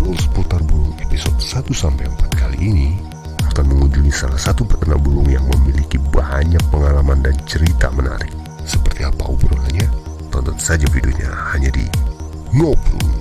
ngobrol seputar burung episode 1-4 kali ini akan mengunjungi salah satu peternak burung yang memiliki banyak pengalaman dan cerita menarik. Seperti apa obrolannya? Tonton saja videonya hanya di Ngobrol.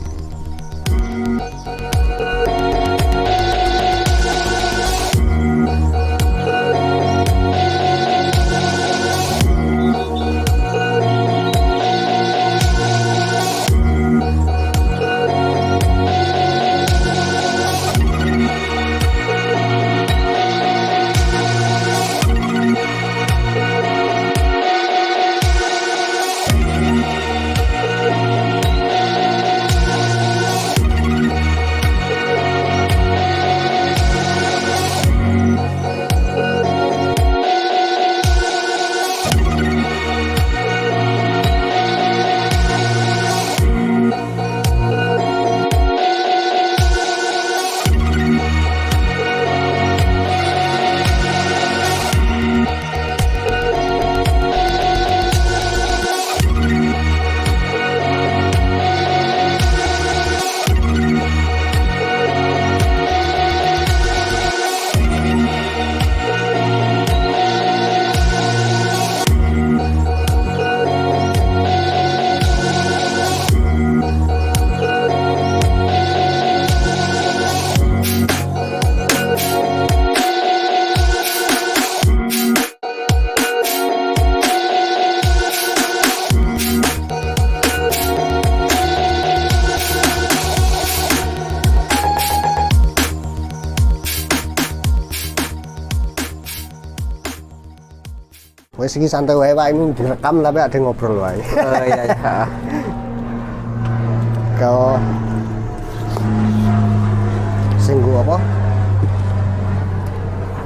Wes iki santai wae Pak, ini direkam tapi ada ngobrol wae. Oh iya ya. Kalau sing gua apa?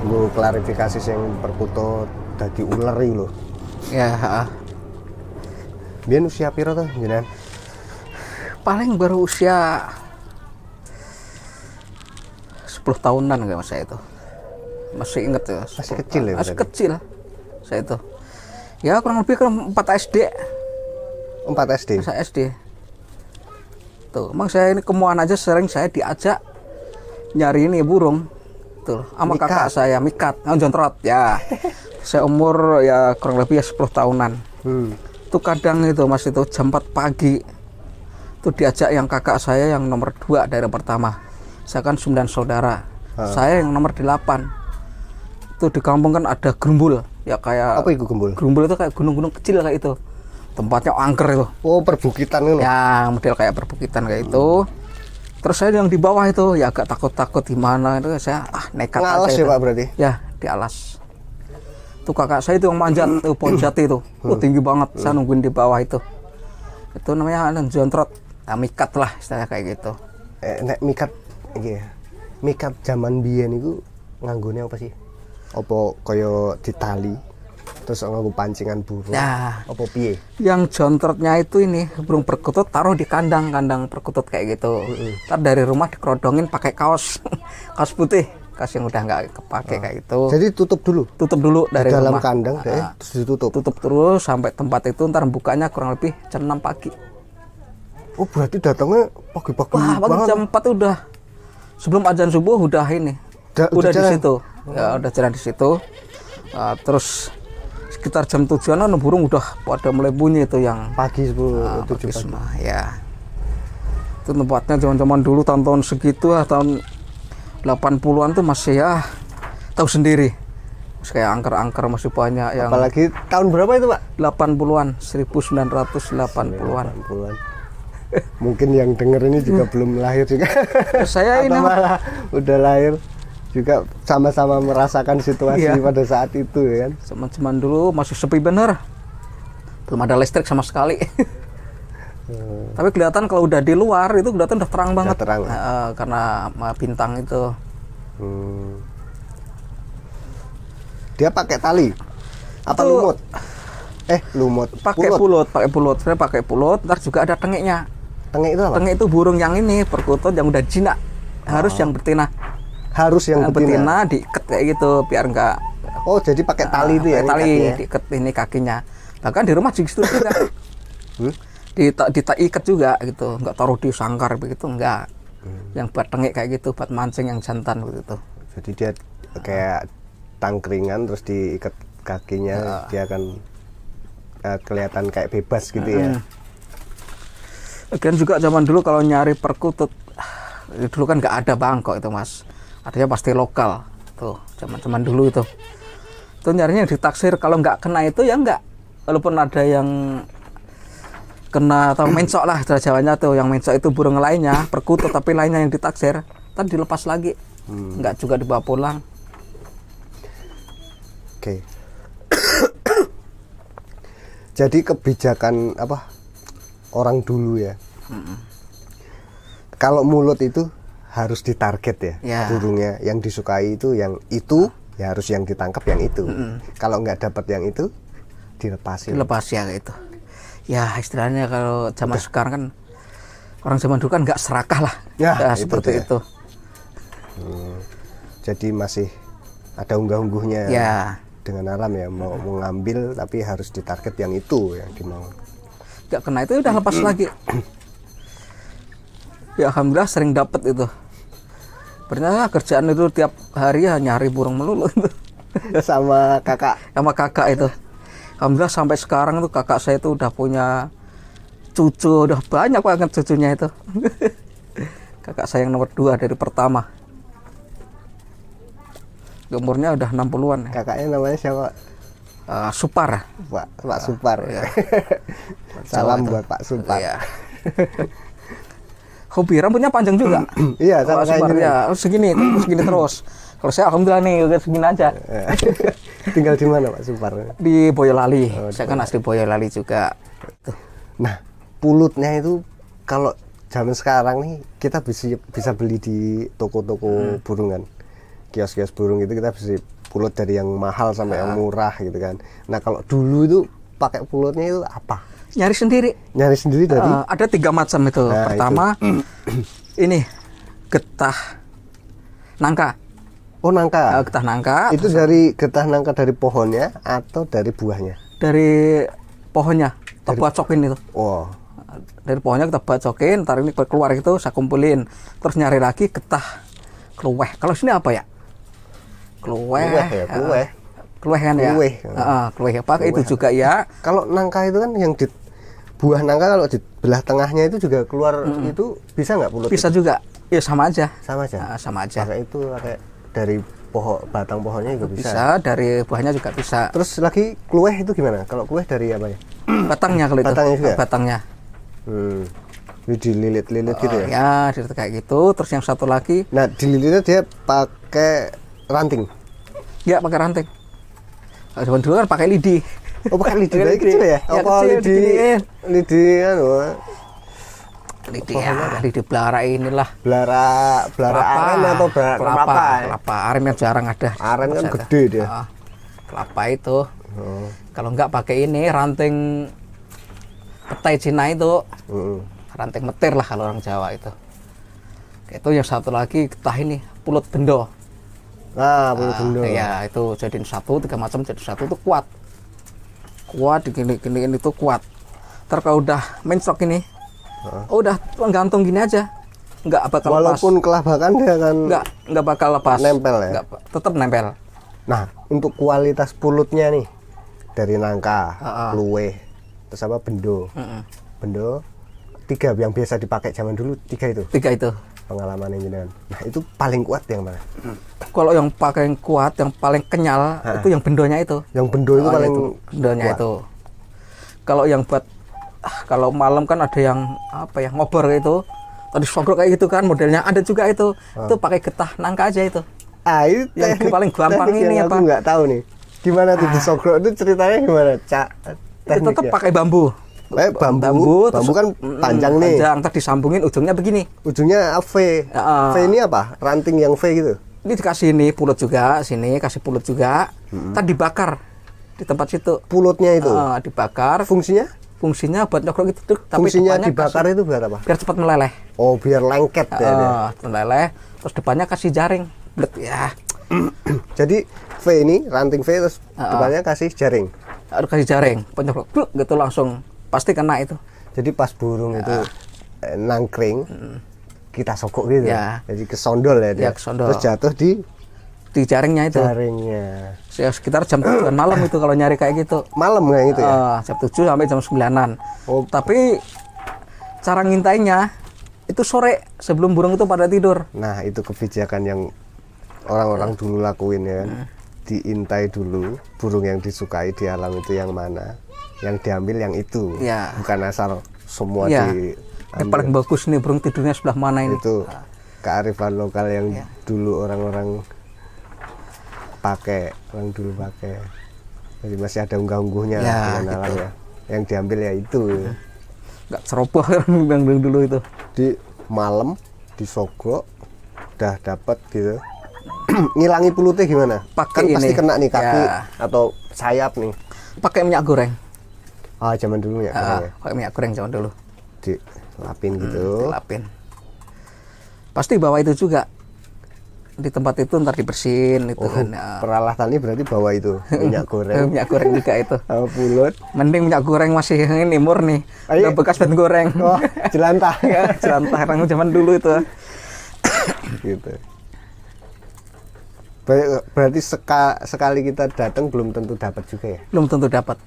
Gua klarifikasi sing perkutut dadi uler iki lho. Ya, Biyen usia piro to jenengan? paling baru usia 10 tahunan kayak saya itu. Masih inget ya. Masih kecil ya, Masih berarti? kecil saya itu. Ya kurang lebih kan 4 SD. 4 SD. Saya SD. Tuh, emang saya ini kemuan aja sering saya diajak nyari ini burung. Tuh, sama Mikat. kakak saya mikat, jontrot ya. Saya umur ya kurang lebih ya 10 tahunan. Tuh kadang itu Mas itu jam 4 pagi. Tuh diajak yang kakak saya yang nomor 2 dari pertama. Saya kan 9 saudara. Saya yang nomor 8. Tuh di kampung kan ada gerumbul. Ya kayak Apa itu gembul? gerumbul itu kayak gunung-gunung kecil kayak itu. Tempatnya angker itu. Oh, perbukitan ngono. Ya model kayak perbukitan kayak itu. Terus saya yang di bawah itu ya agak takut-takut gimana itu saya nekat Ngalas aja ya itu. Pak berarti? Ya di alas. Tuh kakak saya itu yang manjat tuh pohon jati itu. Tinggi banget. Saya nungguin di bawah itu. Itu namanya jontrot. Nah, mikat lah istilahnya kayak gitu. Nek mikat iki ya. Mikat zaman biyen iku nganggone apa sih? Apa kaya ditali terus nganggo pancingan burung? Ya, Apa piye? yang jontrotnya itu ini burung perkutut taruh di kandang perkutut kayak gitu. Ntar dari rumah dikerodongin pakai kaos kaos putih, kaos yang udah nggak kepake kayak itu. Jadi tutup dulu Tutup dulu dari dalam rumah. kandang deh, Nah, terus ditutup. tutup terus sampai tempat itu, ntar bukanya kurang lebih jam 6 pagi. Oh, berarti datangnya pagi-pagi Wah, pagi banget. jam 4 udah sebelum azan subuh udah ini. Udah Udah di jalan? situ. Ya, udah jalan di situ. Terus sekitar jam 7-an burung udah pada mulai bunyi itu yang Pagi 10 pagi 7 pagi. semua, ya. Itu tempatnya zaman-zaman dulu tahun-tahun segitu tahun 80-an tuh masih ya tahu sendiri. Masih kayak angker-angker masih banyak yang Apalagi tahun berapa itu, Pak? 80-an, 1980-an. 80-an. Mungkin yang denger ini juga belum lahir juga. Saya Atau ini malah udah lahir juga sama-sama merasakan situasi Iya. pada saat itu ya kan. zaman-zaman dulu masih sepi bener. Belum ada listrik sama sekali. Tapi kelihatan kalau udah di luar itu kelihatan udah terang banget. terang, Karena bintang itu. Dia pakai tali apa Itu- lumut? Lumut. Pakai pulut. Sebenarnya pakai pulut, ntar juga ada tengeknya. Tengek itu apa? Tengek itu burung yang ini perkutut yang udah jinak. Harus yang betina. Harus yang betina. Diikat kayak gitu biar enggak Oh, jadi pakai tali itu ya? pakai tali ngikatnya? diikat ini kakinya. Bahkan di rumah juga gitu juga. Hmm? Diikat juga gitu, enggak taruh di sangkar begitu enggak. yang buat tengik kayak gitu, buat mancing yang jantan gitu. Jadi dia kayak tangkringan terus diikat kakinya, dia akan kelihatan kayak bebas gitu ya. Lagian juga zaman dulu kalau nyari perkutut, dulu kan nggak ada bangkok itu mas, artinya pasti lokal tuh zaman dulu itu. Tuh nyarinya ditaksir, kalau nggak kena itu ya nggak, walaupun ada yang kena atau mencok lah istilah Jawanya tuh, yang mencok itu burung lainnya perkutut tapi lainnya yang ditaksir, kan dilepas lagi, nggak juga dibawa pulang. Oke. Jadi kebijakan apa orang dulu ya, kalau mulut itu harus ditarget ya, burungnya yang disukai itu yang itu ya harus yang ditangkap yang itu. Kalau nggak dapat yang itu dilepasin. Dilepas ya itu. Ya istilahnya kalau zaman sekarang kan, orang zaman dulu kan nggak serakah lah, ya, seperti itu. Jadi masih ada unggah-ungguhnya. Ya. Dengan alam ya, mau mengambil tapi harus ditarget yang itu yang dimau. Nggak kena itu udah lepas lagi. Ya alhamdulillah sering dapat itu. Ternyata kerjaan itu tiap hari ya nyari burung melulu itu. Sama kakak itu. Alhamdulillah sampai sekarang tuh kakak saya itu udah punya cucu, udah banyak banget cucunya itu. Kakak saya yang nomor 2 dari pertama. Umurnya udah 60-an. Kakaknya namanya siapa? Supar. Pak Supar. Ya. Salam buat Pak Supar. Ya. Hobi rambutnya panjang juga. Iya, sama kayak ya, segini terus. Kalau saya alhamdulillah nih udah segini aja. Tinggal di mana Pak Supar? Di Boyolali. Saya kan asli Boyolali juga. Nah, pulutnya itu kalau zaman sekarang nih kita bisa beli di toko-toko burungan. Kios-kios burung itu kita bisa pulut dari yang mahal sampai yang murah gitu kan. Nah kalau dulu itu pakai pulutnya itu apa? Nyari sendiri dari ada 3 macam itu. Nah, pertama itu. Ini getah nangka. Oh nangka. Getah nangka. Itu dari getah nangka dari pohonnya atau dari buahnya? Dari pohonnya. Kita bacokin itu. Oh. Dari pohonnya kita bacokin, ntar ini keluar itu saya kumpulin. Terus nyari lagi getah kluweh. Kalau sini apa ya? Kluweh kan ya. Kluweh apa itu juga ya. Kalau nangka itu kan yang di buah nangka kalau di belah tengahnya itu juga keluar itu bisa nggak pulut? Bisa itu? juga. Ya sama aja. Sama aja. Pakai dari batang pohonnya juga bisa. Bisa dari buahnya juga bisa. Terus lagi kluweh itu gimana? Kalau kluweh dari apa ya? Batangnya kalau itu. Batangnya juga. Batangnya. Dililit-lilit gitu ya? Ya, kayak gitu. Terus yang satu lagi. Nah, dililitnya dia pakai ranting. Ya, pakai ranting. Zaman dulu kan pakai lidi. Oh, pakai lidi dari kecil ya? Oh, lidi anu. Lidi belara inilah. Belara aren atau kelapa. Aren yang jarang ada. Aren kan gede dia. Kelapa itu. Kalau enggak pakai ini ranting petai Cina itu. Ranting metir lah kalau orang Jawa itu. Itu yang satu lagi getah ini pulut bendo. Pulut bendo. Ya itu jadiin 3 macam jadi satu itu kuat gini itu kuat. Ntar kalau udah mencok ini udah gantung gini aja, nggak bakal walaupun lepas. kelabakan dia kan nggak bakal lepas, nempel ya, tetap nempel. Nah untuk kualitas pulutnya nih dari nangka, kluweh, terus apa bendo, bendo 3 yang biasa dipakai zaman dulu 3 itu pengalaman jenengan. Nah itu paling kuat yang mana? Kalau yang paling kuat, yang paling kenyal itu yang bendonya itu. Yang bendo itu paling bendonya kuat. itu. Kalau yang buat kalau malam kan ada yang apa ya ngobor itu, tadi sogrok kayak gitu kan modelnya ada juga itu. Itu pakai getah nangka aja itu. Itu yang paling gampang ini apa? Aku nggak tahu nih. Gimana tuh disogrok itu ceritanya gimana? Itu tetap pakai bambu. Bambu kan panjang nih. Panjang, ntar disambungin ujungnya begini. Ujungnya V. V ini apa? Ranting yang V gitu. Ini dikasih ini pulut juga, sini kasih pulut juga. Ntar dibakar di tempat situ. Pulutnya itu. Dibakar. Fungsinya buat nyokrok gitu. Tapi fungsinya dibakar itu buat apa? Biar cepat meleleh. Oh, biar lengket ya. Meleleh. Terus depannya kasih jaring. Ya. Jadi V ini ranting V terus depannya kasih jaring. Harus kasih jaring. Penyokrok gitu langsung. Pasti kena itu. Jadi pas burung itu nangkring, kita sogok gitu. Ya. Jadi kesondol ya dia. Ya, kesondol. Terus jatuh di Di jaringnya itu. jaringnya. Saya sekitar jam 7 malam itu kalau nyari kayak gitu. Malam kayak gitu ya. Jam 7 sampai jam 9-an. Oh. Tapi cara ngintainya itu sore sebelum burung itu pada tidur. Nah, itu kebijakan yang orang-orang dulu lakuin ya kan. Diintai dulu burung yang disukai di alam itu yang mana. Yang diambil yang itu. Ya. Bukan asal semua Ya. diambil. Yang paling bagus nih burung tidurnya sebelah mana ini. Itu kearifan lokal yang Ya. dulu orang-orang dulu pakai. Jadi masih ada unggah-ungguhnya Ya, dengan alam ya. Yang diambil ya itu. Nggak ceroboh kan yang dulu itu. Di malam disogok udah dapat gitu. Ngilangi pulutnya gimana? Pakai Kan pasti ini. kena nih kaki Ya. atau sayap nih. Pakai minyak goreng. Ah, zaman dulu ya, ya. Pakai minyak goreng zaman dulu. Dilapin gitu. Dilapin. Pasti bawa itu juga. Di tempat itu ntar dibersihin itu kan. Ya. Peralatannya berarti bawa itu minyak goreng. Minyak goreng juga itu. Sama pulut. Mending minyak goreng masih ini murni. Ayo. Udah bekas ban goreng. Oh, jelantah. Ya, jelantah orang zaman dulu itu. Gitu. Berarti sekali kita datang belum tentu dapat juga ya? Belum tentu dapat.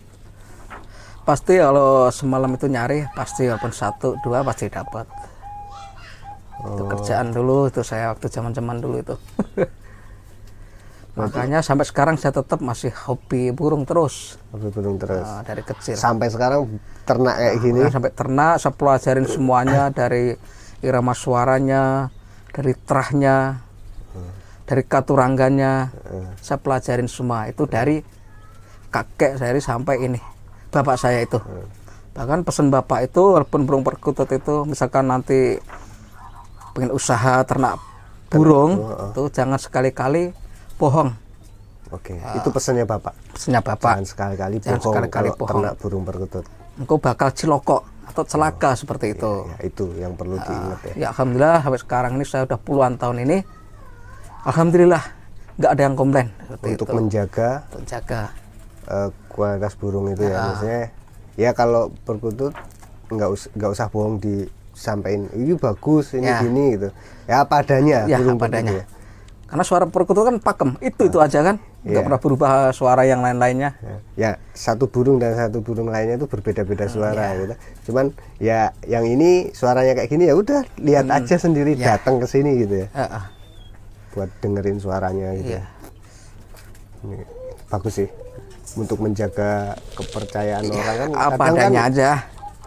Pasti kalau semalam itu nyari pasti walaupun 1, 2 pasti dapat. Itu kerjaan dulu itu saya waktu zaman dulu itu. Makanya sampai sekarang saya tetap masih hobi burung terus. Hobi burung terus. Dari kecil. Sampai sekarang ternak kayak gini. Sampai ternak saya pelajarin semuanya dari irama suaranya, dari terahnya, dari katurangganya. Saya pelajarin semua itu dari kakek saya sampai ini bapak saya itu. Bahkan pesan bapak itu walaupun burung perkutut itu misalkan nanti pengen usaha ternak burung itu jangan sekali-kali bohong. Oke, itu pesannya bapak. Pesannya bapak. Jangan sekali-kali Jangan bohong sekali-kali kalau bohong. ternak burung perkutut. Engkau bakal ciloko atau celaka seperti itu. Ya, itu yang perlu diingat ya. Ya alhamdulillah sampai sekarang ini saya udah puluhan tahun ini. Alhamdulillah nggak ada yang komplain seperti Untuk itu. menjaga Menjaga. kualitas burung itu ya, maksudnya ya kalau perkutut nggak usah bohong disampaikan ini bagus ini Ya. gini gitu ya apa adanya Ya burung apa adanya. perkutut ya. Karena suara perkutut kan pakem, itu aja kan, nggak Iya. pernah berubah suara yang lain-lainnya. Ya, satu burung dan satu burung lainnya itu berbeda-beda suara gitu. Cuman ya yang ini suaranya kayak gini ya udah lihat aja sendiri datang ke sini gitu ya. Buat dengerin suaranya gitu. Iya. Ini bagus sih untuk menjaga kepercayaan orang kan Apa kadang adanya kan, aja.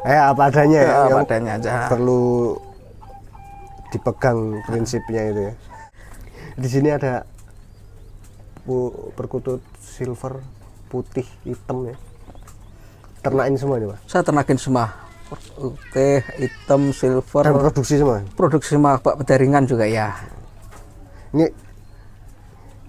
apa adanya ya, Apa yang adanya aja. perlu dipegang prinsipnya itu ya. Di sini ada perkutut silver putih hitam ya, ternakin semua nih Pak. Saya ternakin semua, putih, hitam, silver, Dan produksi semua. produksi sama pedaringan juga ya. Ini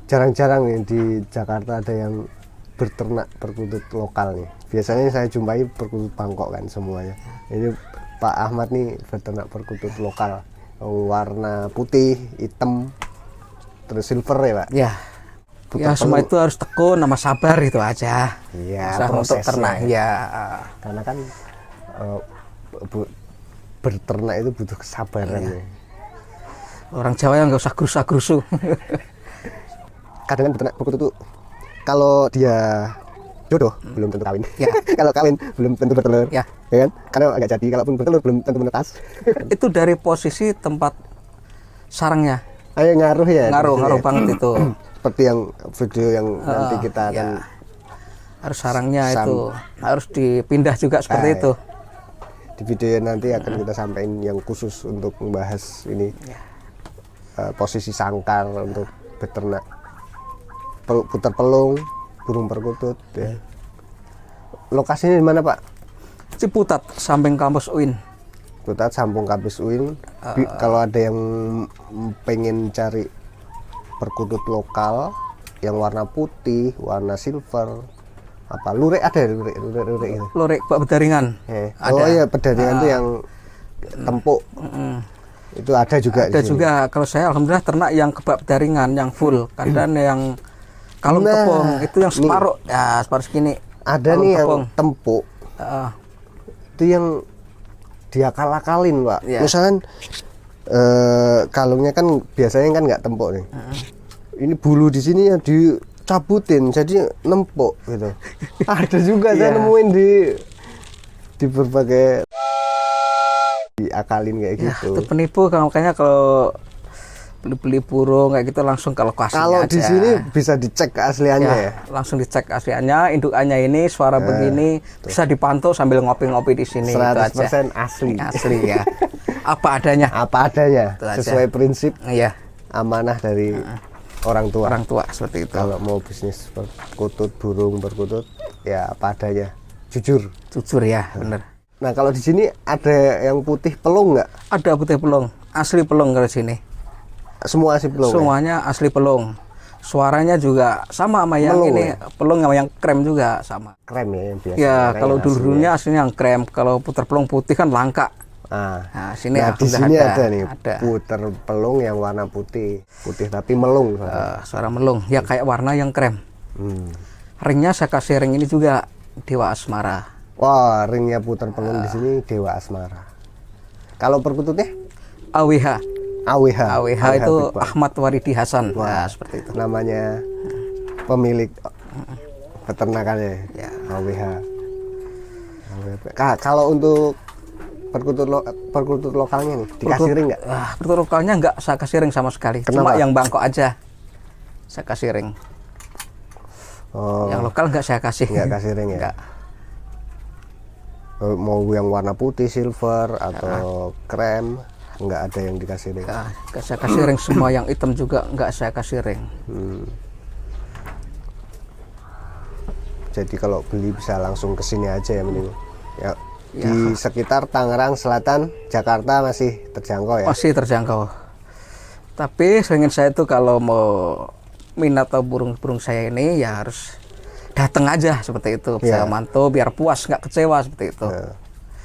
jarang-jarang nih di Jakarta ada yang berternak perkutut lokal nih. Biasanya saya jumpai perkutut Bangkok kan semuanya. Ini Pak Ahmad nih berternak perkutut lokal, warna putih, hitam, terus silver ya Pak. Ya. Ya semua itu harus tekun sama sabar itu aja. Iya, Usaha untuk prosesnya. ternak ya. Karena kan berternak itu butuh kesabaran ya. Orang Jawa yang nggak usah gerusa-gerusu. Kadang kan beternak perkutut itu kalau dia jodoh belum tentu kawin. Ya. Kalau kawin belum tentu bertelur. Ya. Ya kan? Karena agak jadi kalaupun bertelur belum tentu menetas. Itu dari posisi tempat sarangnya. Ayo ngaruh ya. Ngaruh banget itu. Seperti yang video yang nanti kita akan Ya. Harus sarangnya itu harus dipindah juga seperti itu. di video nanti akan kita sampaikan yang khusus untuk membahas ini. Posisi sangkar untuk beternak putar pelung burung perkutut ya. Lokasinya di mana Pak? Ciputat samping kampus UIN. Putat Sampung Kampus UIN. Kalau ada yang pengen cari perkutut lokal yang warna putih, warna silver, apa lurik ada ya, lurik gitu. Lorek Pak Bedaringan. Oh iya pedaringan itu yang tempuk. Itu ada juga Ada di sini. juga kalau saya alhamdulillah ternak yang kebab daringan yang full. Kadang yang kalung Nah, tepung itu yang separuh. Ya separuh segini. Ada Kalung nih tepung. yang tempuk. Heeh. Itu yang diakal-akalin Pak. Iya. Misalkan kalungnya kan biasanya kan nggak tempok nih. Ini bulu di sini ya dicabutin jadi nempok gitu. Ada juga saya nemuin di berbagai diakalin kayak Ya, gitu. itu penipu makanya kalau beli burung kayak gitu langsung ke lokasinya Kalau aja. di sini bisa dicek keasliannya ya. Langsung dicek asliannya, indukannya ini suara begini, bisa dipantau sambil ngopi-ngopi di sini. 100% asli. Asli ya. Apa adanya. Apa adanya, Itu aja. sesuai prinsip Iya, amanah dari orang tua. orang tua seperti itu. Kalau mau bisnis perkutut burung perkutut ya apa adanya, jujur. Jujur ya, bener. Nah kalau di sini ada yang putih pelung nggak? Ada putih pelung, asli pelung kalau sini. Semua asli pelung. Ya? Semuanya asli pelung. Suaranya juga sama yang Melung, ini, ya? pelung sama yang krem juga sama. Krem ya yang biasa. Ya, kalau dulunya aslinya yang krem, kalau puter pelung putih kan langka. Nah, sini Nah di udah sini ada nih ada. puter pelung yang warna putih tapi melung. Suara melung, ya kayak warna yang krem. Ringnya saya kasih ring ini juga Dewa Asmara. Wah ringnya puter pelung di sini Dewa Asmara. Kalau perkututnya AWH. AWH. AWH itu Habib, Pak. Ahmad Waridi Hasan. Wah, Nah, seperti itu. namanya pemilik peternakannya. Ya. AWH. Kalau untuk perkutut lokalnya nih dikasih ring nggak? Perkutut lokalnya nggak saya kasih ring sama sekali. Kenapa? Cuma yang Bangkok aja saya kasih ring. Oh, Yang lokal nggak saya kasih. nggak kasih ring ya? Nggak. Mau yang warna putih, silver atau krem, nggak ada yang dikasih ring. Nggak saya kasih ring, semua yang hitam juga nggak saya kasih ring. Jadi kalau beli bisa langsung ke sini aja ya mending. Ya, di sekitar Tangerang Selatan, Jakarta masih terjangkau ya. Masih terjangkau. Tapi seringin saya itu kalau mau minat atau burung-burung saya ini ya harus datang aja seperti itu. Saya mantau biar puas, nggak kecewa seperti itu. Nah,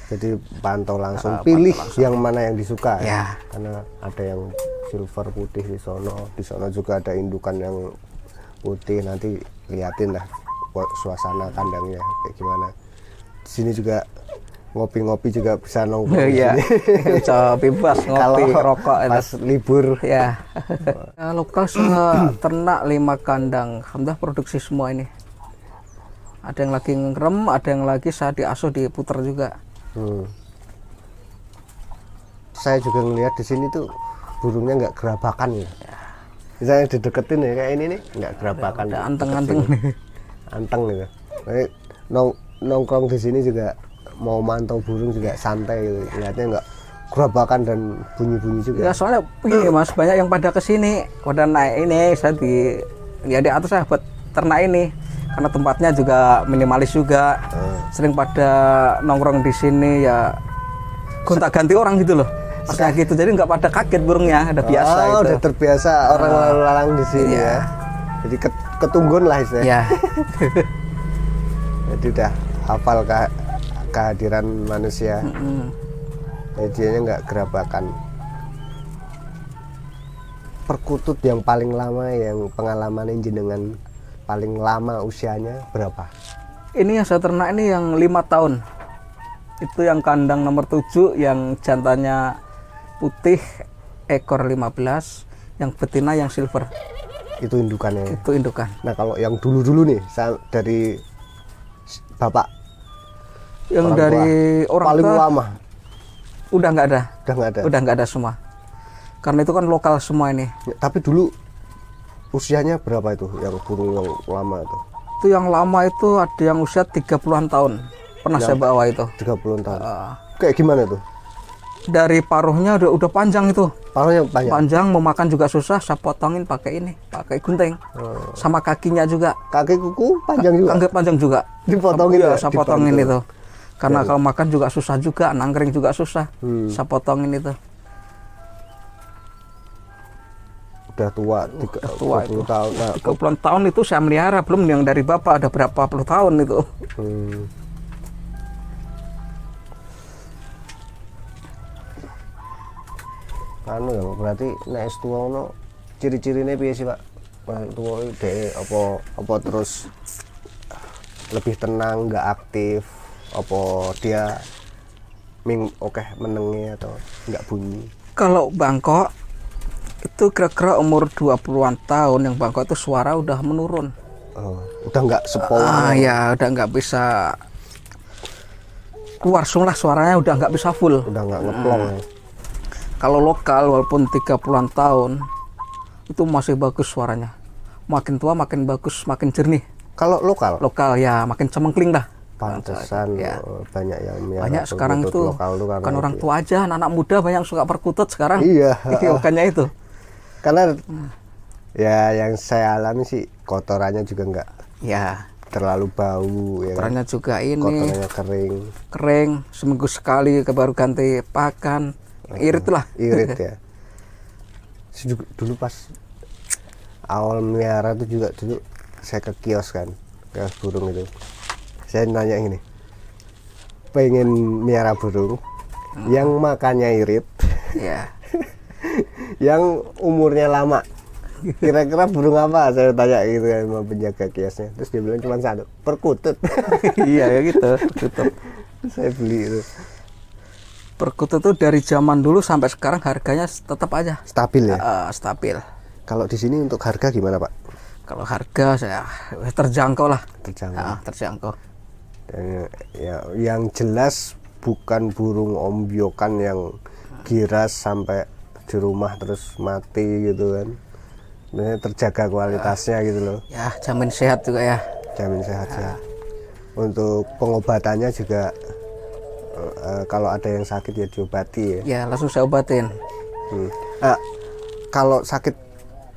jadi pantau langsung, pilih yang mana yang disuka Ya. ya. Karena ada yang silver putih di sono juga ada indukan yang putih, nanti liatin lah suasana kandangnya kayak gimana. Di sini juga ngopi-ngopi juga bisa nongkrong. Iya, bisa bebas ngopi, Kalau rokok itu. pas libur. Ya. Lokal saya ternak 5 kandang. Alhamdulillah produksi semua ini. Ada yang lagi ngerem, ada yang lagi saya diasuh diputer juga. Saya juga ngelihat di sini tuh burungnya nggak gerabakan ya. Misalnya dideketin ya kayak ini nih nggak gerabakan. Ada anteng-anteng. Anteng gitu. Jadi, nongkrong di sini juga mau mantau burung juga santai gitu. Lihatnya nggak gerabakan dan bunyi-bunyi juga. Ya soalnya begini Mas, banyak yang pada kesini, pada naik ini, saya di atas saya buat ternak ini. Karena tempatnya juga minimalis juga, sering pada nongkrong di sini ya gonta-ganti orang gitu loh. Maksudnya gitu, jadi nggak pada kaget burungnya, ada biasa itu. Udah terbiasa orang lalu lalang di sini Iya. ya. Jadi ketunggun lah istilahnya. Ya, Jadi udah hafal kehadiran manusia. Jadi dia nggak gerabakan. Perkutut yang paling lama, yang pengalaman jenengan paling lama usianya berapa? ini yang saya ternak ini yang 5 tahun. Itu yang kandang nomor 7, yang jantannya putih, ekor 15, yang betina yang silver. Itu indukannya. Itu indukan. Nah kalau yang dulu-dulu nih, dari bapak, Yang orang dari tua, orang paling tua lama, udah nggak ada. udah nggak ada. Udah nggak ada semua. Karena itu kan lokal semua ini. Ya, tapi dulu usianya berapa itu yang burung yang lama itu? Itu yang lama itu ada yang usia 30-an tahun. Pernah saya bawa itu. 30 tahun. Kayak gimana tuh? Dari paruhnya udah panjang itu. Paruhnya panjang. Panjang, mau makan juga susah, saya potongin pakai ini, pakai gunting. Sama kakinya juga. Kaki kuku panjang juga. Anggap panjang juga. Dipotongin ya, ya? saya potongin Dibantu. itu. Karena kalau makan juga susah juga, nangkring juga susah. Saya potongin itu. Udah tua, tua 30 itu. tahun. Nah, 30-an tahun itu saya melihara, belum yang dari bapak ada berapa puluh tahun itu. Anu ya, berarti nek tua ono ciri-cirine piye sih, Pak? Nek tua iki dhek apa terus lebih tenang, nggak aktif, apa dia menengi atau nggak bunyi? Kalau bangkok itu kira-kira umur 20-an tahun yang bangkok itu suara udah menurun. Oh, udah nggak sepower. Ya udah nggak bisa keluar lah, suaranya udah nggak bisa full. Udah nggak ngeplong. Kalau lokal walaupun 30-an tahun itu masih bagus suaranya. Makin tua makin bagus, makin jernih. Kalau lokal Ya makin cemengkling dah. pantesan Ya. Banyak yang miara Banyak sekarang perkutut itu lokal tuh karena bukan orang itu. tua aja, anak muda banyak suka perkutut sekarang. Iya. Makanya itu. Karena ya yang saya alami sih kotorannya juga nggak Ya, terlalu bau ya kan? kotorannya juga ini Kotorannya kering, kering, seminggu sekali baru ganti pakan. Irit lah. irit ya. Dulu pas awal miara tuh juga dulu saya ke kios burung itu. Saya nanya gini, pengen miara burung yang makannya irit, Ya. yang umurnya lama. Kira-kira burung apa? Saya tanya gitu kan sama penjaga kiosnya. Terus dia bilang cuma satu, perkutut. Iya ya gitu, perkutut. Saya beli itu. Perkutut itu dari zaman dulu sampai sekarang harganya tetap aja Stabil ya. stabil. Kalau di sini untuk harga gimana Pak? Kalau harga saya terjangkau lah. Terjangkau. Terjangkau. Dan ya, yang jelas bukan burung ombyokan yang giras sampai di rumah terus mati gitu kan. Sebenarnya terjaga kualitasnya gitu loh. Ya, jamin sehat juga ya. Jamin sehat ya. Untuk pengobatannya juga kalau ada yang sakit ya diobati ya. Ya, langsung saya obatin. Kalau sakit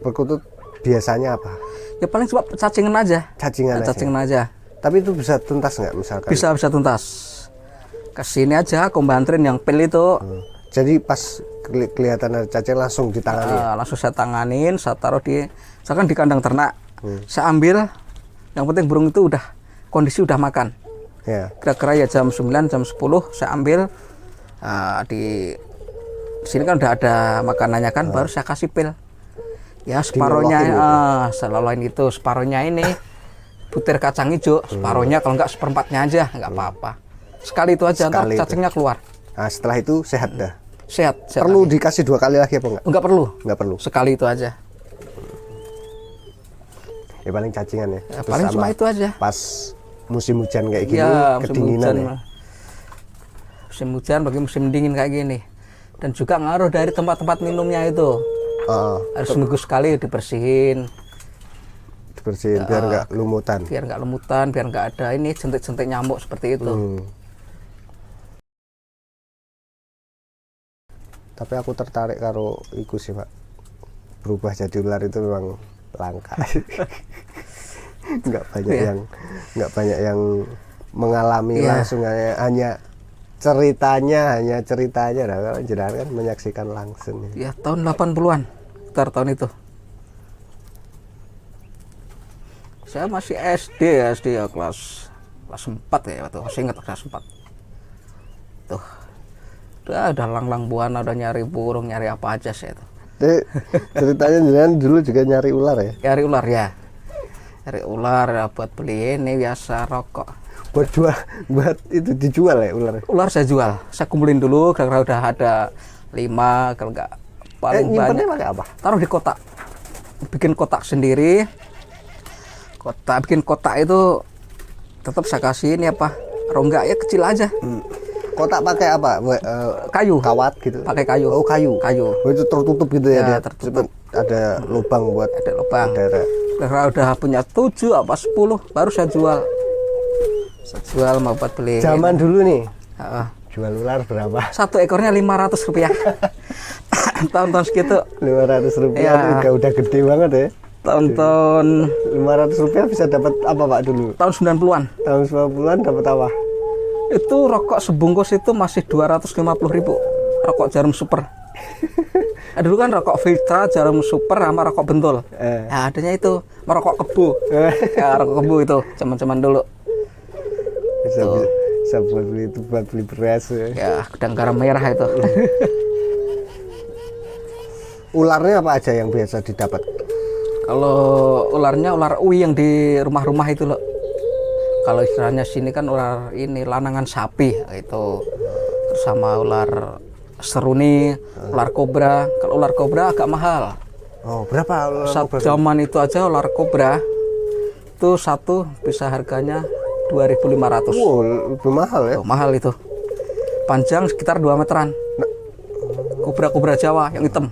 perkutut biasanya apa? Ya paling cuma cacingan aja. Cacingan aja. Cacingan aja. Tapi itu bisa tuntas nggak misalkan? Bisa tuntas. Kesini aja aku bantuin yang pil itu. Jadi pas kelihatan ada cacing langsung ditangani. Langsung saya tanganin, saya taruh misalkan di kandang ternak. Saya ambil, yang penting burung itu udah kondisi udah makan. Ya. Kira-kira ya jam 9, jam 10 saya ambil. Di sini kan udah ada makanannya kan, baru saya kasih pil. Ya separohnya, seloloin itu, separohnya ini butir kacang hijau, separohnya kalau nggak seperempatnya aja, nggak apa-apa. Sekali itu aja, ntar Sekali cacingnya keluar. Nah setelah itu sehat dah. Sehat. Perlu dikasih 2 kali lagi apa enggak? Nggak perlu. Nggak perlu. Sekali itu aja. Ya paling cacingan ya. Ya, Terus paling sama cuma itu aja. Pas musim hujan kayak gini, Ya, kedinginan ya. Musim hujan bagi musim dingin kayak gini. Dan juga ngaruh dari tempat-tempat minumnya itu. Harus seminggu sekali dibersihin. Dibersihin biar nggak lumutan. Biar nggak lumutan, biar nggak ada ini jentik-jentik nyamuk seperti itu. Tapi aku tertarik karo iku sih Pak. Berubah jadi ular itu memang langka. nggak banyak yang mengalami langsung, hanya ceritanya nah, kalau jenengan kan menyaksikan langsung ya. Tahun 80-an sekitar tahun itu saya masih SD ya, kelas 4 ya waktu saya ingat kelas 4 tuh udah lang-lang buana, udah nyari burung, nyari apa aja saya itu. Ceritanya jenengan dulu juga nyari ular ya? Nyari ular ya, buat beli ini biasa rokok. Buat itu dijual ya ular? Ular saya jual, saya kumpulin dulu, kira-kira udah ada 5, kalau nggak paling banyak. Pakai apa? Taruh di kotak, bikin kotak sendiri. Bikin kotak itu tetap saya kasih ini apa, rongga ya kecil aja. Kotak pakai apa? Kayu. Kawat gitu? Pakai kayu. Oh kayu. Oh, itu tertutup gitu ya? Ya, tertutup. Ada lubang buat ada lubang. udara. Kira-kira udah punya 7 apa 10 baru saya jual. Mau buat beli. Zaman dulu nih. Jual ular berapa? Satu ekornya 500 rupiah. Tahun-tahun segitu. 500 rupiah Ya. udah gede banget ya. Tahun-tahun 500 rupiah bisa dapat apa Pak dulu? tahun 90-an. Tahun 90-an dapat apa? Itu rokok sebungkus itu masih 250.000. Rokok jarum super. Dulu kan rokok Vitra, jarum super sama rokok bentul. Ya adanya itu merokok kebu. Ya rokok kebu itu zaman-zaman dulu. Bisa buat beli beras ya. Ya gudang garam merah itu. Ularnya apa aja yang biasa didapat? Kalau ularnya ular uwi yang di rumah-rumah itu loh. Kalau istilahnya sini kan ular ini lanangan sapi itu, terus sama ular seruni, ular kobra. Kalau ular kobra agak mahal. Oh, berapa? Saat zaman itu aja ular kobra itu satu bisa harganya 2.500. Wow, lebih mahal ya. Oh, mahal itu. Panjang sekitar 2 meteran. Kobra-kobra Jawa yang hitam.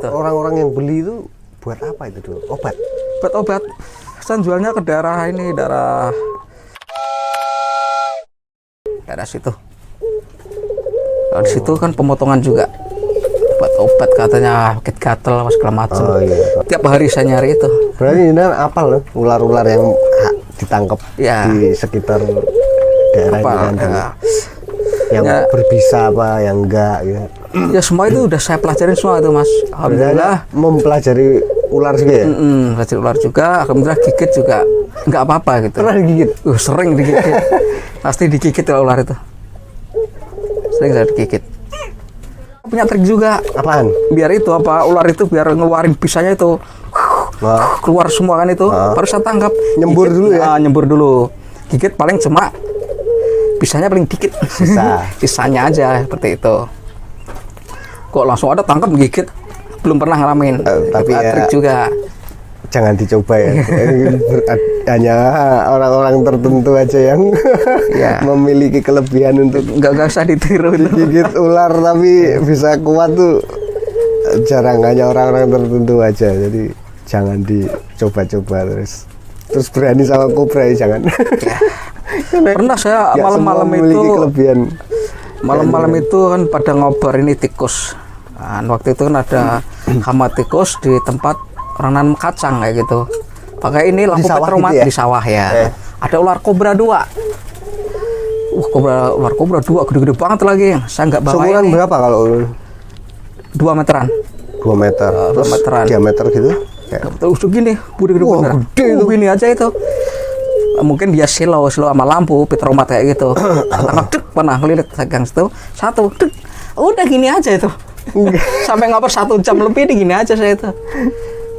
Orang-orang yang beli itu buat apa itu dulu? Obat? Buat obat. Saya jualnya ke daerah ini, daerah situ. Kalau di situ kan pemotongan juga. Buat obat katanya sakit gatel segala macam. Oh, iya. Tiap hari saya nyari itu. Berarti ini apal loh, ular-ular yang ditangkap Ya. di sekitar daerah Apa, ini kan. ya. Yang Ya. berbisa apa, yang enggak gitu. Ya semua itu udah saya pelajarin semua itu Mas. Alhamdulillah. Mempelajari ular juga ya? Belajar ular juga. Alhamdulillah gigit juga nggak apa-apa gitu. Pernah digigit? Sering digigit. Pasti digigit kalau ular itu. Sering saya digigit. Punya trik juga. Apaan? Biar itu apa ular itu biar ngeluarin bisanya itu Wah, keluar semua kan itu. Baru saya tangkap. Nyembur Gigit, dulu ya? Nyembur dulu. Gigit paling cuma bisanya paling dikit. Sisa. Sisanya aja seperti itu. Kok langsung ada tangkap gigit? Belum pernah ngalamin. Tapi Itu ya, trik juga. jangan dicoba ya. Hanya orang-orang tertentu aja yang Ya. memiliki kelebihan untuk Nggak usah ditiru itu. gigit ular tapi bisa kuat tuh jarang, hanya orang-orang tertentu aja. Jadi jangan dicoba-coba terus berani sama kobra ya, jangan. Pernah saya Nggak malam-malam semua memiliki itu kelebihan. malam-malam itu kan pada ngobar ini tikus. Nah, waktu itu kan ada hama tikus di tempat orang nanam kacang kayak gitu. Pakai ini lampu sawah petromat gitu ya? di sawah ya. Ada ular kobra 2. Ular kobra 2 gede-gede banget lagi. Saya nggak bawa Seumuran ini. berapa kalau 2 meteran. 2 meter? Terus meteran. diameter gitu? Kayak Terus gini, gede-gede Wah, bener. gede itu. Gini aja itu. Mungkin dia slow sama lampu petromat kayak gitu. Tangkap dek, pernah ngelilit segang situ. Satu, dek. Udah gini aja itu. Sampai ngoper 1 jam lebih di gini aja saya itu.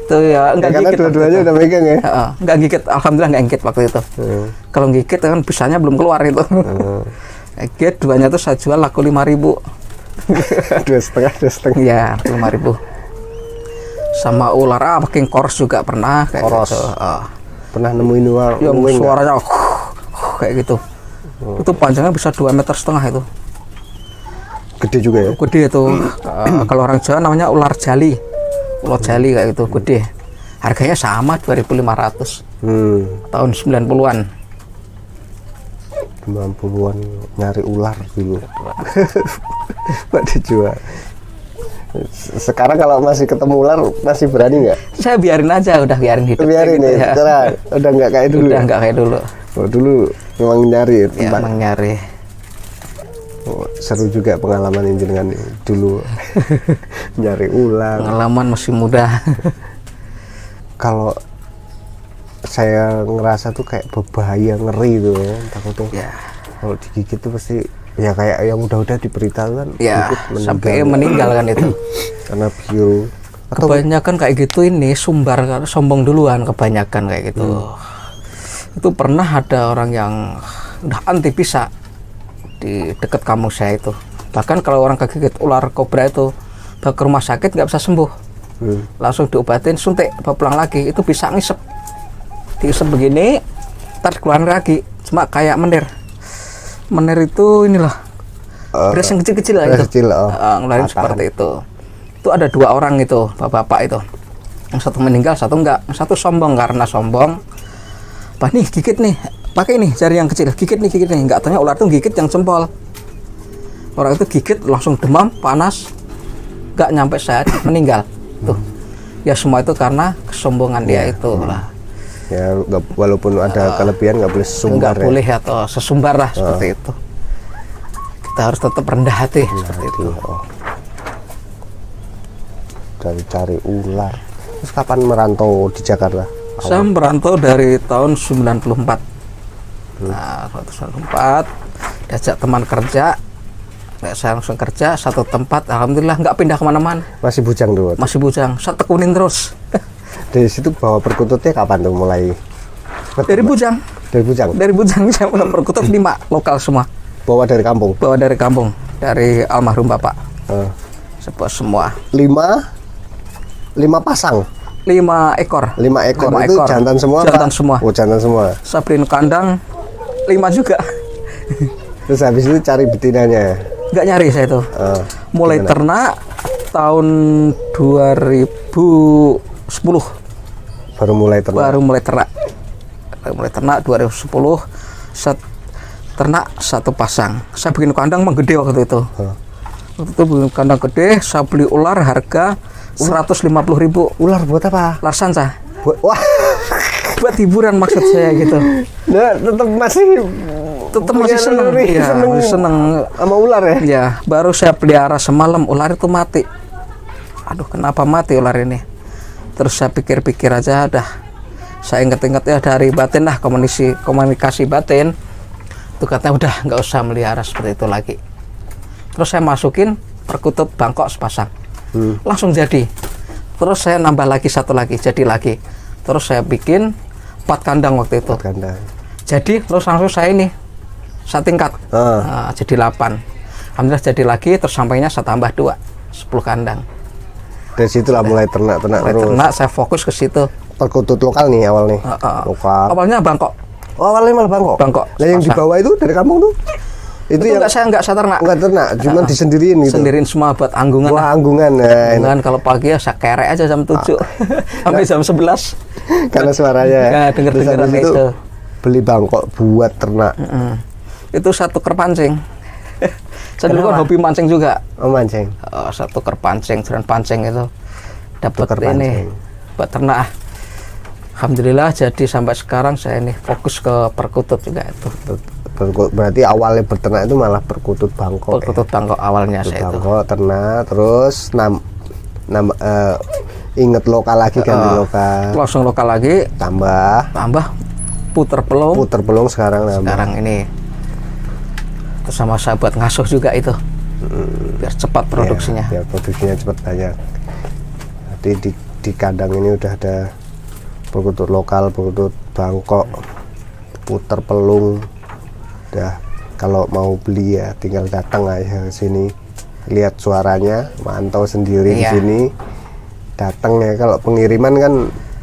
Itu ya enggak karena gigit. dua-duanya udah megang ya. Enggak gigit, alhamdulillah enggak gigit waktu itu. Kalau gigit kan bisanya belum keluar itu. Gigit duanya tuh saya jual laku 5.000. 2,5. Iya, 5.000. Sama ular king kors juga pernah kayak Koros. gitu. Pernah nemuin ular Yang wing nggak? suaranya kayak gitu. Itu panjangnya bisa 2,5 meter itu. Gede juga ya. Gede itu. Kalau orang Jawa namanya ular jali. Ular jali kayak gitu, gede. Harganya sama 2.500 tahun 90-an. 90-an nyari ular dulu. Pak dijual. Sekarang kalau masih ketemu ular masih berani nggak? Saya biarin aja, udah biarin hidup. Biarin kayak gitu ya. Sekarang udah nggak kayak dulu. Udah ya? nggak kayak dulu. Oh, dulu memang nyari Ya, tempat. emang nyari. Oh, seru juga pengalaman ini dengan dulu nyari ular. Pengalaman masih muda. Kalau saya ngerasa tuh kayak berbahaya, ngeri tuh ya, takutnya. Ya, Kalau digigit tuh pasti ya kayak yang udah diberitakan ya meninggal. sampai meninggal kan itu. Karena biru atau Kebanyakan kayak gitu ini sumbar karena sombong duluan kebanyakan kayak gitu. Itu pernah ada orang yang udah anti bisa di dekat kampung saya itu. Bahkan kalau orang kegigit ular kobra itu bawa ke rumah sakit nggak bisa sembuh. Langsung diobatin, suntik, bawa pulang lagi. Itu bisa ngisep. Diisep begini, ntar keluar lagi. Cuma kayak menir. Menir itu inilah. Beras yang kecil-kecil lah beras itu. kecil, Ngeluarin patahan. seperti itu. Itu ada 2 orang itu, bapak-bapak itu. Yang satu meninggal, satu enggak. Yang satu sombong karena sombong. Pak nih gigit nih, pakai nih jari yang kecil, gigit nih. Enggak tanya ular itu gigit yang jempol. Orang itu gigit langsung demam, panas, enggak nyampe saat meninggal. Tuh, ya semua itu karena kesombongan dia itu lah. ya walaupun ada kelebihan nggak boleh sumbar Enggak ya. boleh atau sesumbar lah seperti itu. Kita harus tetap rendah hati seperti itu. Dari cari ular. Terus kapan merantau di Jakarta? Saya merantau dari tahun 94. Nah, tahun 94 diajak teman kerja. Nah, saya langsung kerja satu tempat. Alhamdulillah nggak pindah kemana-mana. Masih bujang dulu. Masih bujang. Saya tekunin terus. Dari situ bawa perkututnya kapan tuh mulai? Dari bujang. Dari bujang. Dari bujang saya mulai perkutut 5 lokal semua. Bawa dari kampung. Bawa dari kampung. dari almarhum bapak. Eh, Sebuah semua 5 pasang, 5 ekor. 5 ekor Lima itu ekor. jantan semua Jantan Pak? semua. Oh, jantan semua. Saya beliin kandang 5 juga. Terus habis itu cari betinanya. Nggak nyari saya itu. Mulai ternak tahun 2010 Baru mulai ternak. baru mulai ternak. Baru mulai ternak 2010. Ternak 1 pasang. Saya bikin kandang menggede waktu itu. Waktu itu bikin kandang gede, saya beli ular harga 150.000. Ular buat apa? Ular sanca. Wah, Buat hiburan maksud saya gitu. nah, tetap masih Seneng. Iya, masih seneng. sama ular ya. Ya, baru saya pelihara semalam, ular itu mati. Aduh, kenapa mati ular ini? Terus saya pikir-pikir aja, dah. Saya ingat-ingat ya dari batin lah, komunikasi batin. Itu katanya udah nggak usah melihara seperti itu lagi. Terus saya masukin perkutut Bangkok sepasang. Langsung jadi. Terus saya nambah lagi 1 lagi, jadi lagi. Terus saya bikin 4 kandang waktu itu. Kandang. Jadi terus langsung saya tingkat. Jadi 8. Alhamdulillah jadi lagi, terus sampainya saya tambah 2, 10 kandang. Dari situlah mulai ternak-ternak Mulai terus. ternak saya fokus ke situ. Perkutut lokal nih awal nih. Lokal. Awalnya Bangkok. Oh, awalnya malah Bangkok. Bangkok. Nah, yang di sepasang. bawah itu dari kampung tuh. Itu yang Enggak saya ternak. enggak ternak, cuman disendiriin gitu. Sendiriin semua buat anggungan. Wah, anggungan. Nah, Anggungan kalau pagi ya saya kerek aja jam 7 sampai jam 11. karena suaranya. Ya, denger-dengeran Terus habis itu. beli Bangkok buat ternak. Itu saya tuker pancing. Saya dulu kan hobi mancing juga. Oh, mancing. Saya tuker pancing, jalan pancing itu dapat Tuker ini pancing. buat ternak. Alhamdulillah jadi sampai sekarang saya ini fokus ke perkutut juga itu. Berarti awalnya berternak itu malah perkutut Bangkok. Perkutut Bangkok awalnya saya itu. Bangkok ternak terus inget lokal lagi ganti lokal. Langsung lokal lagi, Tambah puter pelung. sekarang nambah. Sekarang ini terus sama saya buat ngasuh juga itu biar cepat produksinya. Ya, produksinya cepat banyak. Jadi di kandang ini udah ada perkutut lokal, perkutut Bangkok, puter pelung. Udah, kalau mau beli ya tinggal datang aja ke sini, lihat suaranya, mantau sendiri di Iya. sini. Datang ya. Kalau pengiriman kan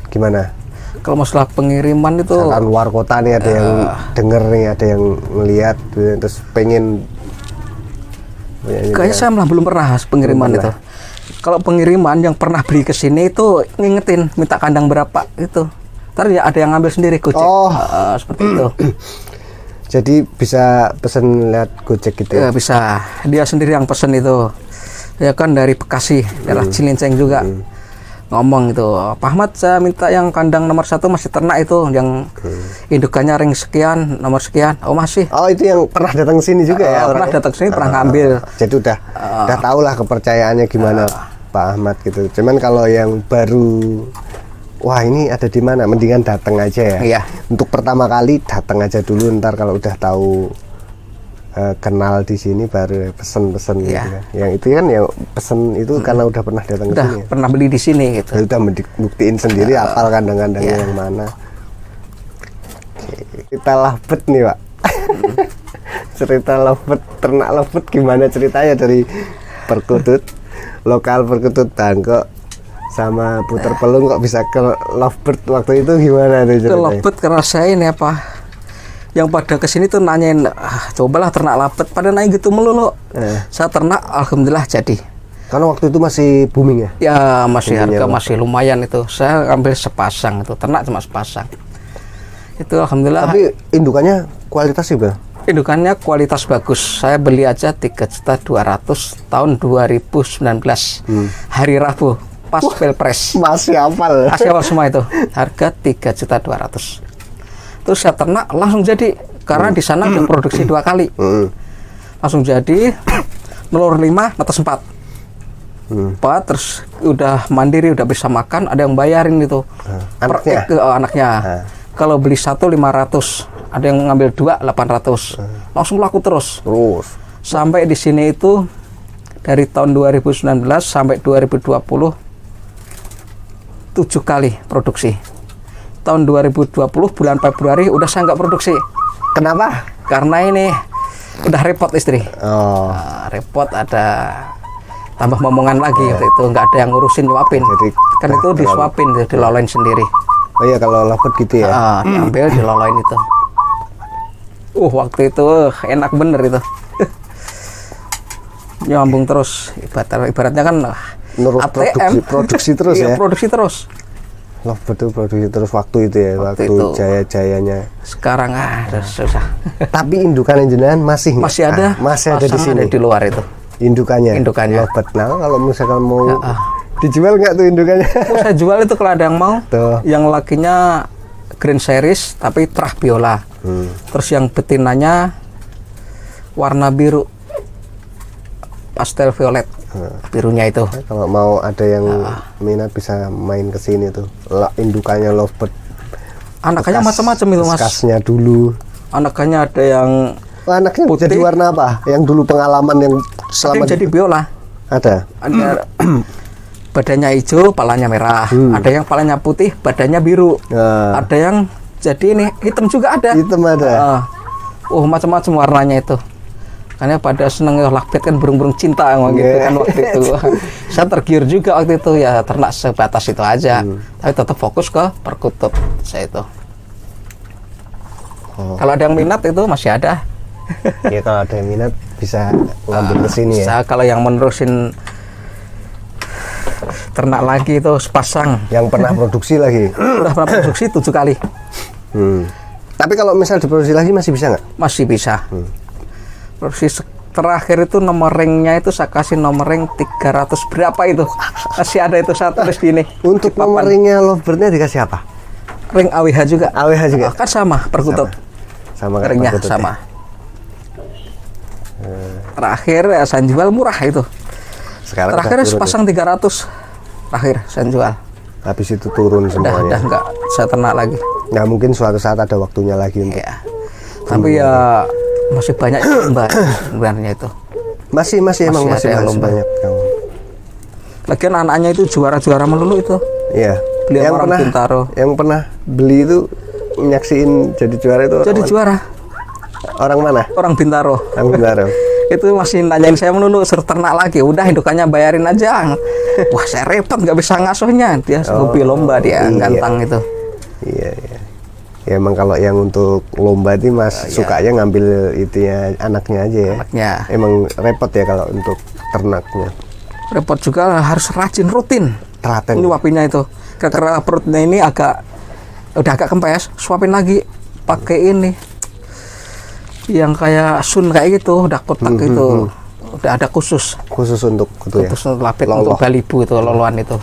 gimana? Kalau masalah pengiriman itu Misalkan luar kota nih ada yang denger nih, ada yang ngelihat terus pengen kayaknya saya malah belum pernah pengiriman Belum itu. Kalau pengiriman yang pernah beli ke sini itu ngingetin minta kandang berapa itu. Ntar ya ada yang ngambil sendiri Gojek. Oh. Seperti itu. Jadi bisa pesen lihat Gojek gitu Ya, ya. bisa. Dia sendiri yang pesen itu. Ya kan dari Bekasi, daerah Cilincing juga. Ngomong itu, Pak Ahmad saya minta yang kandang nomor 1 masih ternak itu, yang indukannya ring sekian, nomor sekian. Oh masih. Oh, itu yang pernah datang sini juga ya Pernah orangnya? datang sini, pernah ngambil. Jadi udah tahu lah kepercayaannya gimana Pak Ahmad gitu. Cuman kalau yang baru, wah ini ada di mana, mendingan datang aja ya. Iya. Untuk pertama kali datang aja dulu, ntar kalau udah tahu kenal di sini baru pesen-pesen gitu Iya. kan. Yang itu kan yang pesen itu karena udah pernah datang ke Udah sini. pernah beli di sini gitu. Jadi udah buktiin sendiri apal kandang-kandangnya Iya. yang mana. Oke, kita lovebird nih Pak. Cerita lovebird, ternak lovebird gimana ceritanya dari perkutut lokal, perkutut Bangkok sama puter pelung kok bisa ke lovebird waktu itu gimana tuh Itu ceritanya? lovebird karena saya ini apa? Yang pada kesini tuh nanyain, cobalah ternak lovebird, pada naik gitu melulu. Saya ternak, alhamdulillah jadi. Karena waktu itu masih booming ya. Ya masih Boomingnya harga Pak. masih lumayan itu. Saya ambil sepasang itu, ternak cuma sepasang. Itu alhamdulillah. Tapi indukannya kualitas juga. Indukannya kualitas bagus. Saya beli aja 3.200.000 tahun 2019 hari Rabu pas Pilpres. Masih hafal. Masih awal semua itu. Harga 3.200.000. Terus saya ternak langsung jadi karena di sana ada produksi 2 kali. Langsung jadi telur 5, netes 4. 4 terus udah mandiri, udah bisa makan, ada yang bayarin gitu. Anaknya? Anaknya. Kalau beli 1 500, ada yang ngambil 2 800. Langsung laku terus. Sampai di sini itu dari tahun 2019 sampai 2020 7 kali produksi. Tahun 2020 bulan Februari udah saya nggak produksi. Kenapa? Karena ini udah repot istri. Oh, Repot, ada tambah momongan lagi waktu itu, nggak ada yang ngurusin nyuapin. Jadi, Kan itu disuapin, diloloin sendiri. oh iya kalau lovebird gitu ya. Diambil, diloloin itu. Waktu itu enak bener itu. Nyambung terus, ibaratnya kan Nurut ATM. produksi terus Iya, ya. produksi terus. Lovebird itu produksi terus waktu itu ya, waktu itu. jaya-jayanya. Sekarang udah susah. Tapi indukan jenengan masih nggak? Masih ada. Masih ada di Pasang sini. ada di luar itu. Indukannya. Indukannya. Lovebird. Nah, kalau misalkan mau dijual nggak tuh indukannya? Saya jual itu kalau ada yang mau. Tuh. Yang lakinya Green Series tapi terah biola. Terus yang betinanya warna biru, pastel violet, birunya itu. Kalau mau ada yang minat bisa main ke sini tuh. Indukannya lovebird. Anakannya macam-macam itu mas. Bekasnya dulu. Anakannya ada yang Anaknya putih. jadi warna apa? Yang dulu pengalaman yang ada selama yang jadi biola. ada. Ada badannya hijau, palanya merah. Ada yang palanya putih, badannya biru. Nah, Ada yang jadi ini hitam juga ada. hitam ada. Macam-macam warnanya itu. Karena pada seneng lovebird kan burung-burung cinta emang gitu kan waktu itu. Saya tergiur juga waktu itu, ya ternak sebatas itu aja. Tapi tetap fokus ke perkutut saya itu. Kalau ada yang minat itu masih ada. Ya kalau ada yang minat bisa ngambil ke sini ya. Saya kalau yang menerusin ternak lagi itu sepasang. Yang pernah produksi lagi. Udah pernah produksi 7 kali. Tapi kalau misal diproduksi lagi masih bisa nggak? Masih bisa. Produksi terakhir itu nomor ringnya itu saya kasih nomor ring 300 berapa itu. Masih ada itu, saya tulis di ini. Untuk Di papan. nomor ringnya lovebird-nya dikasih apa? Ring AWH juga. AWH juga? Kan sama perkutut. Sama kan Ringnya perkutut sama. ya? Terakhir saya jual murah itu. Sekarang Terakhir udah turun sepasang 300. Terakhir saya jual. ya? Habis itu turun Udah semuanya. enggak saya ternak lagi. Nah mungkin suatu saat ada waktunya lagi untuk Ya. Tapi ya masih banyak lomba sebenarnya itu. masih emang Masih masih ada yang lomba. banyak yang Lagian anaknya itu juara-juara melulu itu. iya. Beliau orang Bintaro. Yang pernah beli itu nyaksiin jadi juara itu Jadi juara orang mana? orang Bintaro. Orang Bintaro. Itu masih nanyain saya melulu, suruh ternak lagi. Udah indukannya bayarin aja. Wah saya repot nggak bisa ngasuhnya. Dia hobi lomba dia, iya. gantang itu. Iya. Ya emang kalau yang untuk lomba itu mas sukanya ngambil itunya anaknya aja ya. Anaknya. Emang repot ya kalau untuk ternaknya. Repot juga, harus rajin rutin. Telaten. Nyuapinnya itu. Karena perutnya ini udah agak kempes, suapin lagi pakai ini. Yang kayak sun kayak gitu, udah kotak gitu. Udah ada khusus Khusus untuk itu ya. untuk lapit Loloh. untuk balibu itu, loloan itu.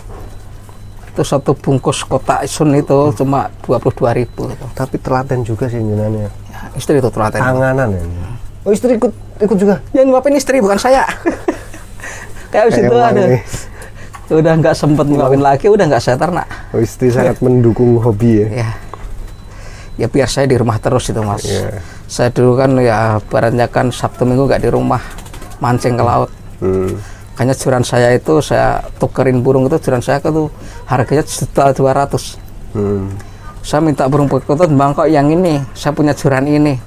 Itu satu bungkus kotak sun itu cuma 22.000 itu. Tapi telaten juga sih jenengannya. Ya, istri itu telaten. Tanganan ya. Oh istri ikut juga. Yang nyuapin istri bukan saya. Kayak habis itu Emang ada. nih. Udah nggak sempet nyuapin lagi, udah nggak saya ternak. Oh, istri sangat mendukung hobi ya. Ya biar saya di rumah terus itu mas. Iya. Saya dulu kan ya baratnya kan Sabtu Minggu nggak di rumah, mancing ke laut. Makanya juran saya itu saya tukerin burung itu, juran saya itu harganya 1.200.000. Saya minta burung perkutut, bang kok yang ini, saya punya juran ini.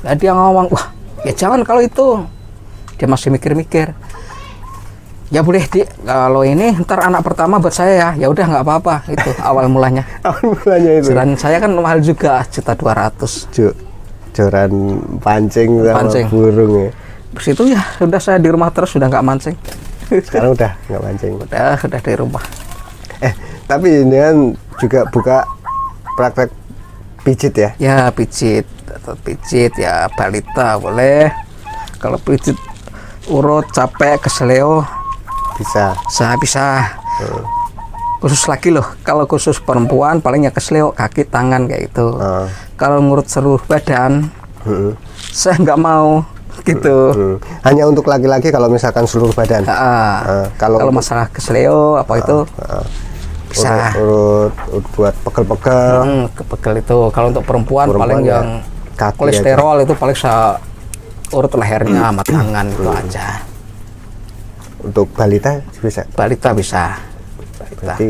Nah, dia ngomong, wah ya jangan kalau itu. Dia masih mikir-mikir. Ya boleh di, kalau ini ntar anak pertama buat saya ya udah nggak apa-apa, itu awal mulanya. Awal mulanya itu. Juran saya kan mahal juga, 1.200.000. Joran pancing sama Pancing. burung ya. Terus itu ya sudah saya di rumah terus, sudah nggak mancing. Sekarang udah nggak pancing. Udah di rumah. Tapi ini kan juga buka praktek pijit ya. Ya pijit, atau pijit ya balita boleh. Kalau pijit urut capek keseleo Bisa. saya bisa. Khusus laki loh. Kalau khusus perempuan palingnya keseleo kaki tangan kayak gitu. Kalau ngurut seluruh badan saya nggak mau gitu. Hanya untuk laki-laki kalau misalkan seluruh badan. Kalau untuk- masalah keseleo apa itu bisa. urut buat pegel-pegel. Kepegel itu. Kalau untuk perempuan paling ya yang kaki kolesterol itu paling saya urut lehernya sama tangan itu aja. Untuk balita bisa. Balita bisa. Balita. Berarti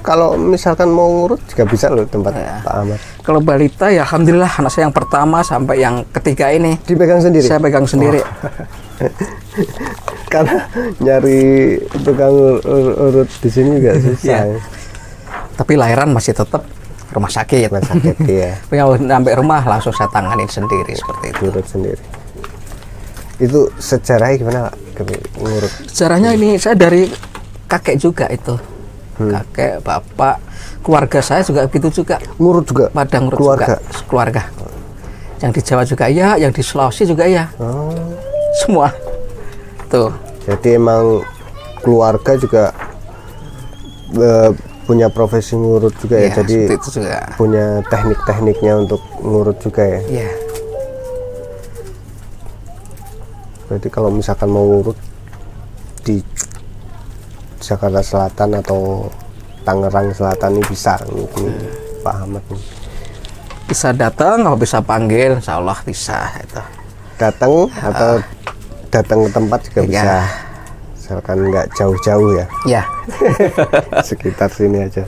kalau misalkan mau ngurut juga bisa loh tempat Ya. Pak Ahmad. Kalau balita ya alhamdulillah anak saya yang pertama sampai yang ketiga ini Dipegang sendiri? saya pegang sendiri. Karena nyari tukang urut di sini juga susah. Iya. Tapi lahiran masih tetap rumah sakit. Rumah sakit ya. Punya sampai rumah langsung saya tanganin sendiri seperti itu. Urut sendiri. Itu sejarahnya gimana Pak? Ngurut. Sejarahnya ini saya dari kakek juga itu. Kakek, bapak, keluarga saya juga begitu juga. Ngurut juga. Pada ngurut Keluarga? juga. Keluarga. Yang di Jawa juga iya, yang di Sulawesi juga iya. Oh. Semua. Tuh. Jadi emang keluarga juga punya profesi ngurut juga ya. Iya, Jadi seperti itu juga. punya teknik-tekniknya untuk ngurut juga ya. Iya. Berarti kalau misalkan mau ngurut di Jakarta Selatan atau Tangerang Selatan ini bisa ini Pak Ahmad nih. Bisa datang atau bisa panggil, insya Allah bisa itu. Datang atau datang ke tempat juga Iya. bisa. Misalkan nggak jauh-jauh ya, Ya. sekitar sini aja.